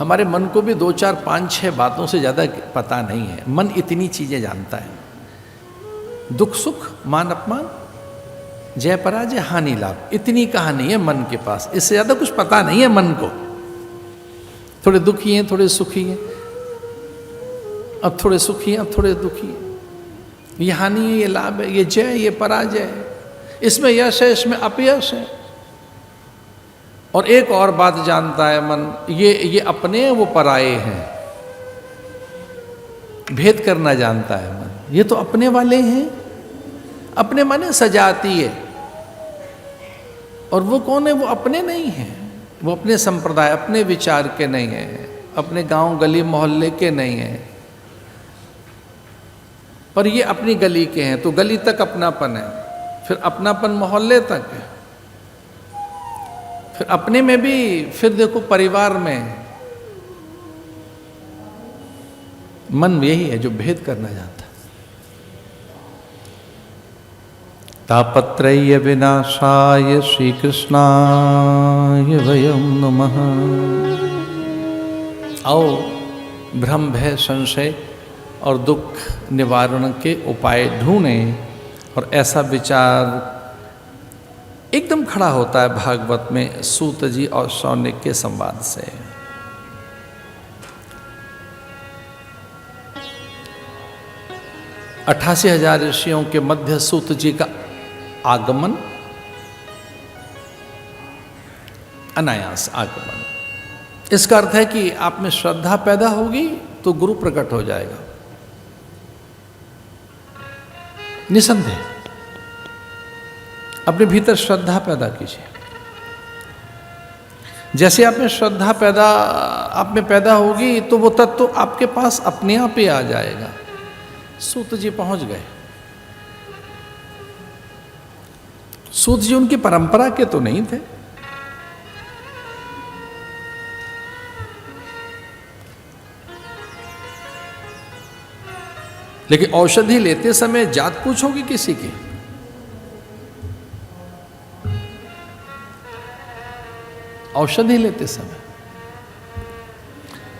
हमारे मन को भी 2, 4, 5, 6 बातों से ज़्यादा पता नहीं है। मन इतनी चीज़ें जानता है, दुख सुख, मान अपमान, जय पराजय, हानि लाभ, इतनी कहानी है मन के पास। इससे ज़्यादा कुछ पता नहीं है मन को। थोड़े दुखी हैं, थोड़े सुखी हैं, अब थोड़े सुखी हैं, अब थोड़े दुखी हैं। ये हानि है, ये लाभ है, ये जय, ये पराजय है, इसमें यश है, इसमें अपयश है। और एक और बात जानता है मन, ये अपने हैं, वो पराये हैं। भेद करना जानता है मन। ये तो अपने वाले हैं, अपने माने सजातीय, और वो कौन है? वो अपने नहीं हैं। वो अपने संप्रदाय, अपने विचार के नहीं हैं, अपने गांव गली मोहल्ले के नहीं हैं, पर ये अपनी गली के हैं। तो गली तक अपनापन है, फिर अपनापन मोहल्ले तक है, फिर अपने में भी, फिर देखो परिवार में। मन यही है जो भेद करना जानता है। तापत्रय विनाशाय श्री कृष्णाय वयं नमः। आओ भ्रम भय संशय और दुख निवारण के उपाय ढूंढें। और ऐसा विचार एकदम खड़ा होता है भागवत में सूत जी और शौनक के संवाद से। अठासी 8000 ऋषियों के मध्य सूत जी का आगमन, अनायास आगमन। इसका अर्थ है कि आप में श्रद्धा पैदा होगी तो गुरु प्रकट हो जाएगा, निसंदेह। अपने भीतर श्रद्धा पैदा कीजिए। जैसे आप में श्रद्धा आप में पैदा होगी तो वो तत्व तो आपके पास अपने आप ही आ जाएगा। सूत जी पहुंच गए। सूत जी उनकी परंपरा के तो नहीं थे, लेकिन औषधि लेते समय जात पूछोगी किसी की? औषधि लेते समय,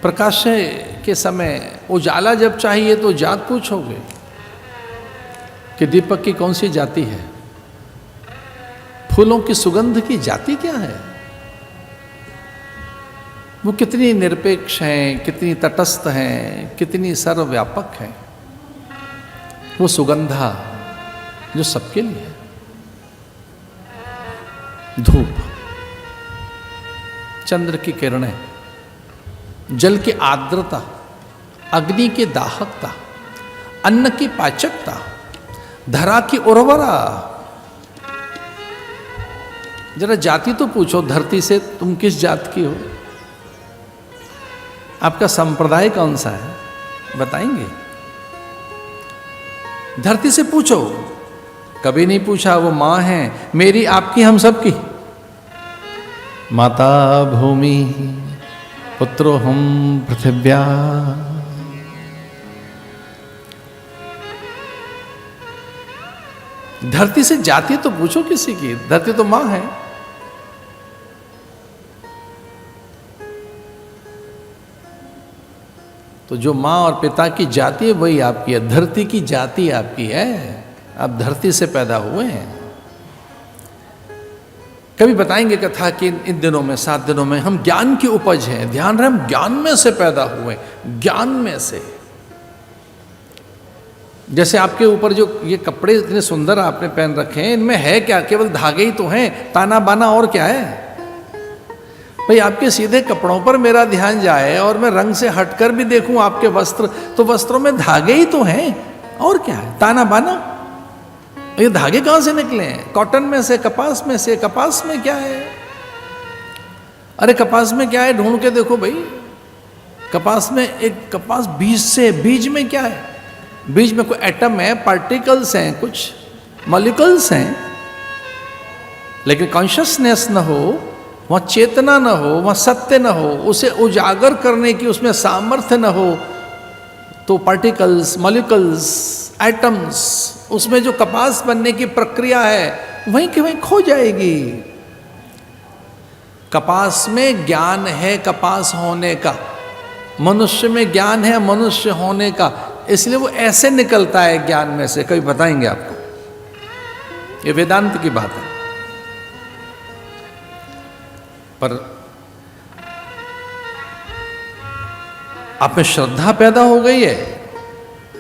प्रकाश के समय, उजाला जब चाहिए तो जात पूछोगे कि दीपक की कौन सी जाति है? फूलों की सुगंध की जाति क्या है? वो कितनी निरपेक्ष हैं, कितनी तटस्थ हैं, कितनी सर्वव्यापक हैं। वो सुगंधा जो सबके लिए है। धूप, चंद्र की किरणें, जल की आर्द्रता, अग्नि की दाहकता, अन्न की पाचकता, धरा की उर्वरा। जरा जाति तो पूछो धरती से, तुम किस जात की हो? आपका संप्रदाय कौन सा है, बताएंगे? धरती से पूछो। कभी नहीं पूछा। वो मां है मेरी, आपकी, हम सब की। माता भूमि पुत्रो हम पृथिव्या। धरती से जाति तो पूछो किसी की, धरती तो मां है। तो जो मां और पिता की जाति है वही आपकी है, धरती की जाति आपकी है। आप धरती से पैदा हुए हैं। कभी बताएंगे कथा कि इन दिनों में, 7 दिनों में हम ज्ञान की उपज हैं। ध्यान रहे, हम ज्ञान में से पैदा हुए, ज्ञान में से। जैसे आपके ऊपर जो ये कपड़े इतने सुंदर आपने पहन रखे हैं, इनमें है क्या? केवल धागे ही तो हैं, ताना बाना और क्या है? भाई आपके सीधे कपड़ों पर मेरा ध्यान जाए और मैं रंग से हटकर भी देखूं आपके वस्त्र, तो वस्त्रों में धागे ही तो हैं, और क्या है? ताना बाना। ये धागे कहां से निकले हैं? कॉटन में से, कपास में से। कपास में क्या है? अरे कपास में क्या है ढूंढ के देखो भाई। कपास में एक कपास बीज से, बीज में क्या है? बीज में कोई एटम है, पार्टिकल्स हैं, कुछ मॉलिक्यूल्स हैं। लेकिन कॉन्शियसनेस न हो, वहाँ चेतना न हो, वहाँ सत्य न हो, उसे उजागर करने की उसमें सामर्थ्य न हो, तो पार्टिकल्स, मॉलिक्यूल्स, एटम्स, उसमें जो कपास बनने की प्रक्रिया है वहीं के वहीं खो जाएगी। कपास में ज्ञान है कपास होने का, मनुष्य में ज्ञान है मनुष्य होने का, इसलिए वो ऐसे निकलता है ज्ञान में से। कभी बताएंगे आपको, ये वेदांत की बात है। पर आप में श्रद्धा पैदा हो गई है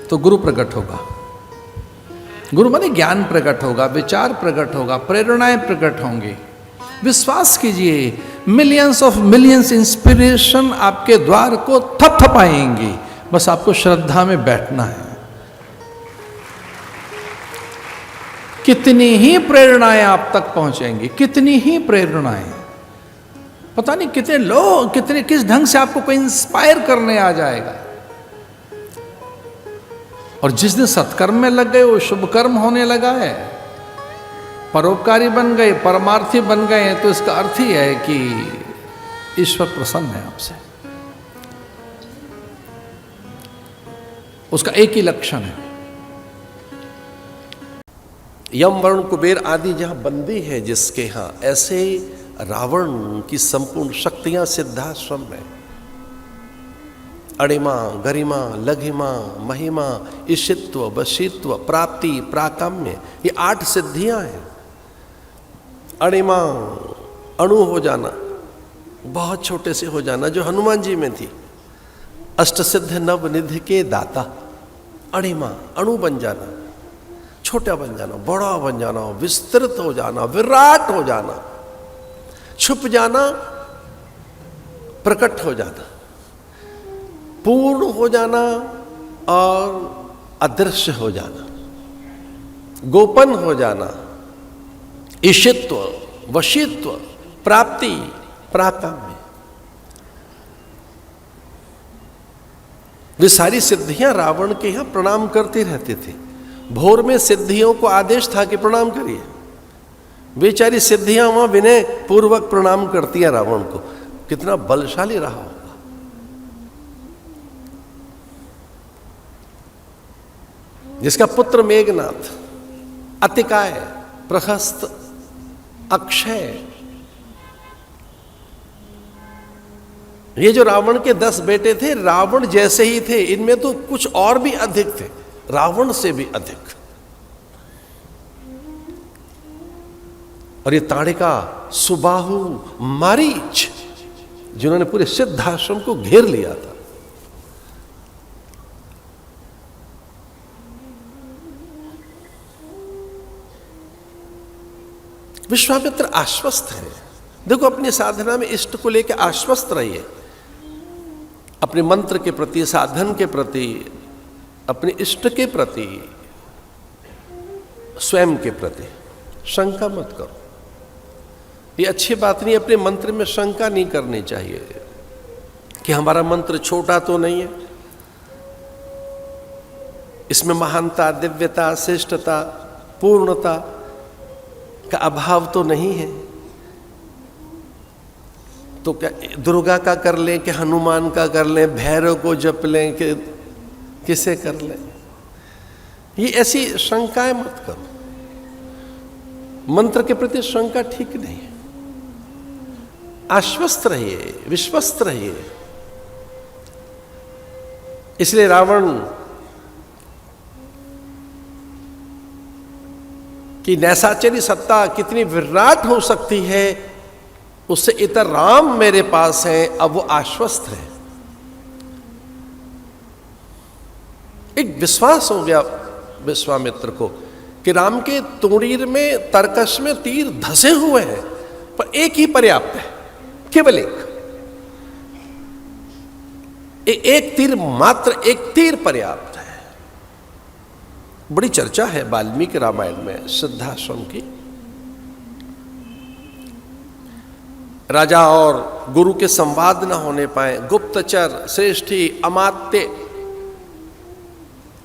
तो गुरु प्रकट होगा। गुरु माने ज्ञान प्रकट होगा, विचार प्रकट होगा, प्रेरणाएं प्रकट होंगी। विश्वास कीजिए, मिलियंस ऑफ मिलियंस इंस्पिरेशन आपके द्वार को थपथपाएंगी, बस आपको श्रद्धा में बैठना है। कितनी ही प्रेरणाएं आप तक पहुंचेंगी, कितनी ही प्रेरणाएं, पता नहीं कितने लोग, कितने किस ढंग से आपको कोई इंस्पायर करने आ जाएगा। और जिस दिन सत्कर्म में लग गए, वो शुभ कर्म होने लगा है, परोपकारी बन गए, परमार्थी बन गए हैं, तो इसका अर्थ ही है कि ईश्वर प्रसन्न है आपसे। उसका एक ही लक्षण है। यम वरुण कुबेर आदि जहां बंदी है जिसके यहां, ऐसे रावण की संपूर्ण शक्तियां सिद्धाश्रम में। अणिमा, गरिमा, लघिमा, महिमा, ईशित्व, वशित्व, प्राप्ति, प्राकाम्य, ये 8 सिद्धियां हैं। अणिमा, अणु हो जाना, बहुत छोटे से हो जाना, जो हनुमान जी में थी। अष्ट सिद्ध नव निधि के दाता। अणिमा, अणु बन जाना, छोटा बन जाना, बड़ा बन जाना, विस्तृत हो जाना, विराट हो जाना, छुप जाना, प्रकट हो जाना, पूर्ण हो जाना और अदृश्य हो जाना, गोपन हो जाना, ईशित्व, वशित्व, प्राप्ति, प्राकाम्य, वे सारी सिद्धियां रावण के यहां प्रणाम करते रहते थे। भोर में सिद्धियों को आदेश था कि प्रणाम करिए। बेचारी सिद्धियां वहां विनय पूर्वक प्रणाम करती हैं रावण को। कितना बलशाली रहा होगा। जिसका पुत्र मेघनाथ, अतिकाय, प्रहस्त, अक्षय, ये जो रावण के 10 बेटे थे, रावण जैसे ही थे, इनमें तो कुछ और भी अधिक थे, रावण से भी अधिक। और ये ताड़िका, सुबाहु, मारीच, जिन्होंने पूरे सिद्धाश्रम को घेर लिया था। विश्वामित्र आश्वस्त है। देखो, अपनी साधना में इष्ट को लेकर आश्वस्त रहिए। अपने मंत्र के प्रति, साधन के प्रति, अपने इष्ट के प्रति, स्वयं के प्रति शंका मत करो। ये अच्छी बात नहीं। अपने मंत्र में शंका नहीं करनी चाहिए कि हमारा मंत्र छोटा तो नहीं है, इसमें महानता, दिव्यता, श्रेष्ठता, पूर्णता का अभाव तो नहीं है। तो क्या दुर्गा का कर लें कि हनुमान का कर लें, भैरव को जप लें कि किसे कर लें? ये ऐसी शंकाएं मत करो। मंत्र के प्रति शंका ठीक नहीं है। आश्वस्त रहिए, विश्वस्त रहिए। इसलिए रावण की नैसाचरी सत्ता कितनी विराट हो सकती है, उससे इतर राम मेरे पास है, अब वो आश्वस्त है। एक विश्वास हो गया विश्वामित्र को कि राम के तोड़ीर में, तरकश में तीर धसे हुए हैं, पर एक ही पर्याप्त है, केवल एक तीर, मात्र एक तीर पर्याप्त है। बड़ी चर्चा है वाल्मीकि रामायण में सिद्धाश्रम की। राजा और गुरु के संवाद न होने पाए, गुप्तचर, श्रेष्ठी, अमात्य,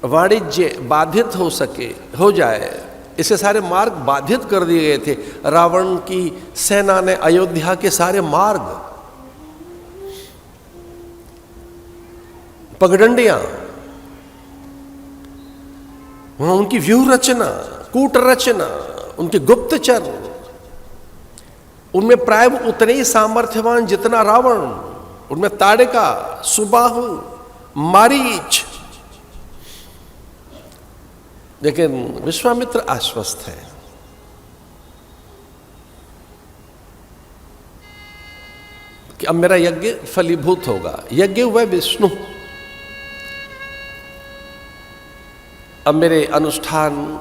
वाणिज्य बाधित हो जाए, इसे सारे मार्ग बाधित कर दिए गए थे। रावण की सेना ने अयोध्या के सारे मार्ग, पगडंडियां, उनकी व्यूह रचना, कूट रचना, उनके गुप्तचर, उनमें प्राय उतने ही सामर्थ्यवान जितना रावण, उनमें ताड़का, सुबाहु, मारीच। लेकिन विश्वामित्र आश्वस्त है कि अब मेरा यज्ञ फलीभूत होगा। यज्ञ हुआ विष्णु, अब मेरे अनुष्ठान,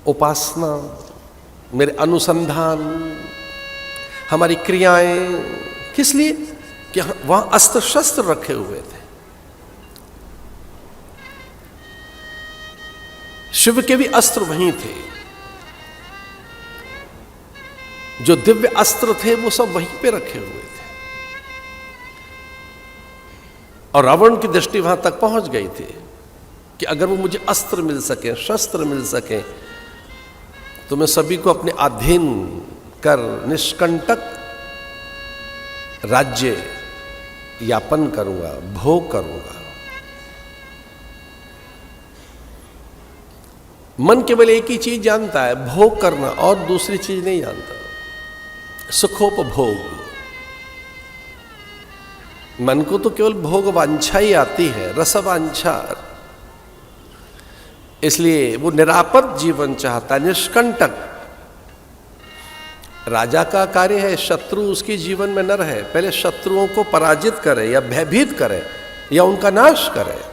उपासना, मेरे अनुसंधान, हमारी क्रियाएं, किस लिए कि वहां अस्त्र शस्त्र रखे हुए थे। शिव के भी अस्त्र वहीं थे, जो दिव्य अस्त्र थे वो सब वहीं पे रखे हुए थे। और रावण की दृष्टि वहां तक पहुंच गई थी कि अगर वो मुझे अस्त्र मिल सके, शस्त्र मिल सके, तो मैं सभी को अपने अधीन कर निष्कंटक राज्य यापन करूंगा, भोग करूंगा। मन केवल एक ही चीज जानता है, भोग करना, और दूसरी चीज नहीं जानता। सुखोपभोग। मन को तो केवल भोग वांछा ही आती है, रसवांछा। इसलिए वो निरापद जीवन चाहता है, निष्कंटक। राजा का कार्य है शत्रु उसके जीवन में न रहे, पहले शत्रुओं को पराजित करे या भयभीत करे या उनका नाश करे।